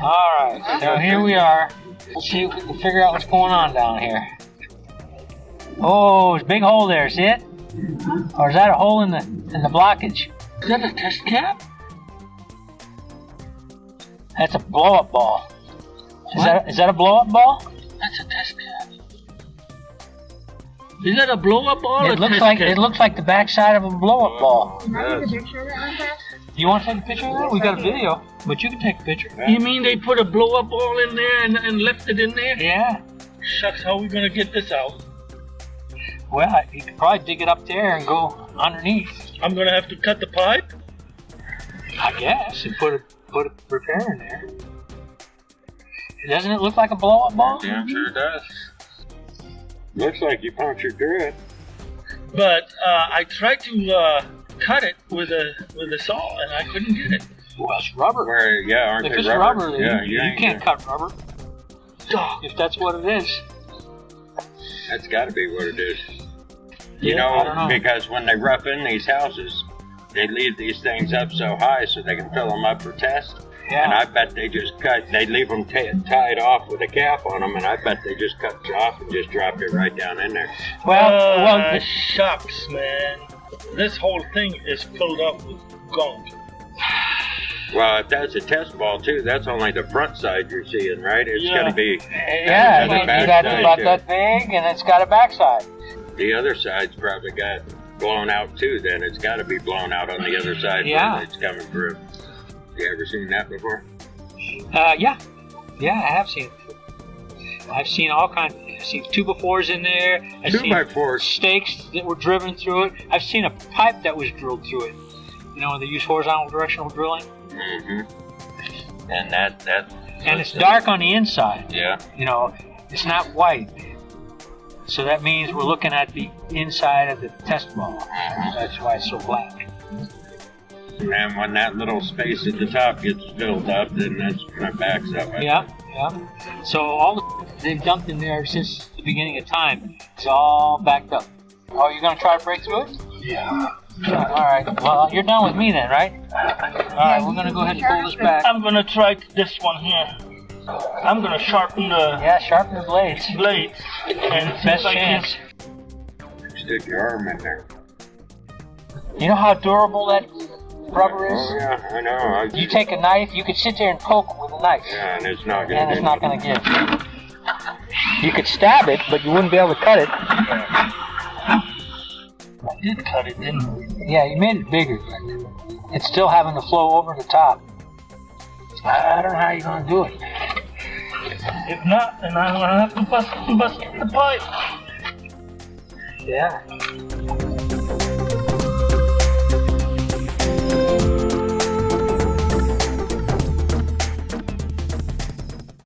Alright, so here we are. Let's see if we can figure out what's going on down here. Oh, there's a big hole there, see it? Or is that a hole in the blockage? Is that a test cap? That's a blow-up ball. Is that a blow-up ball? That's a test cap. Is that a blow-up ball? It looks like the backside of a blow-up ball. Can I take a picture of that one, Pat? You want to take a picture of that? We got a video, but you can take a picture. You mean they put a blow-up ball in there and left it in there? Yeah. Shucks, how are we gonna get this out? Well, you could probably dig it up there and go underneath. I'm gonna have to cut the pipe? I guess, and put a repair in there. Doesn't it look like a blow-up ball? Damn sure does. Looks like you punctured through it. But I tried to cut it with a saw and I couldn't get it. Well, it's rubber. Where, yeah, aren't If they it's rubber? rubber, Yeah, you can't cut rubber. If that's what it is. That's got to be what it is. Yeah, I don't know. Because when they rough in these houses, they leave these things up so high so they can fill them up for test. Yeah. And I bet they leave them tied off with a cap on them, and I bet they just cut it off and just dropped it right down in there. Well, shucks, man. This whole thing is filled up with gunk. Well, if that's a test ball too, that's only the front side you're seeing, right? It's got to be. yeah, you got about that big, and it's got a backside. The other side's probably got blown out too. Then it's got to be blown out on the other side Yeah. when it's coming through. You ever seen that before? Yeah, I have seen it. I've seen all kinds. I've seen 2x4s in there. I've seen 2x4s. stakes that were driven through it. I've seen a pipe that was drilled through it. You know, they use horizontal directional drilling. Mm-hmm. And that. And it's dark on the inside. Yeah. You know, it's not white. So that means we're looking at the inside of the test ball. That's why it's so black. And when that little space at the top gets filled up, then that's when it backs up. Yeah. So all the they've dumped in there since the beginning of time is all backed up. Oh, you're gonna try to break through it? Yeah. All right. Well, you're done with me then, right? All right. We're gonna go ahead and pull this back. I'm gonna try this one here. I'm gonna sharpen the Sharpen the blades. blades and see Best if I can. chance. Stick your arm in there. You know how durable that rubber is? Oh yeah, I know. You take a knife, you could sit there and poke with a knife, Yeah, and it's not gonna. and it's not gonna give. You could stab it, but you wouldn't be able to cut it. I did cut it, didn't I? Yeah, you made it bigger, but it's still having to flow over the top. I don't know how you're gonna do it. If not, then I'm gonna have to bust the pipe. Yeah.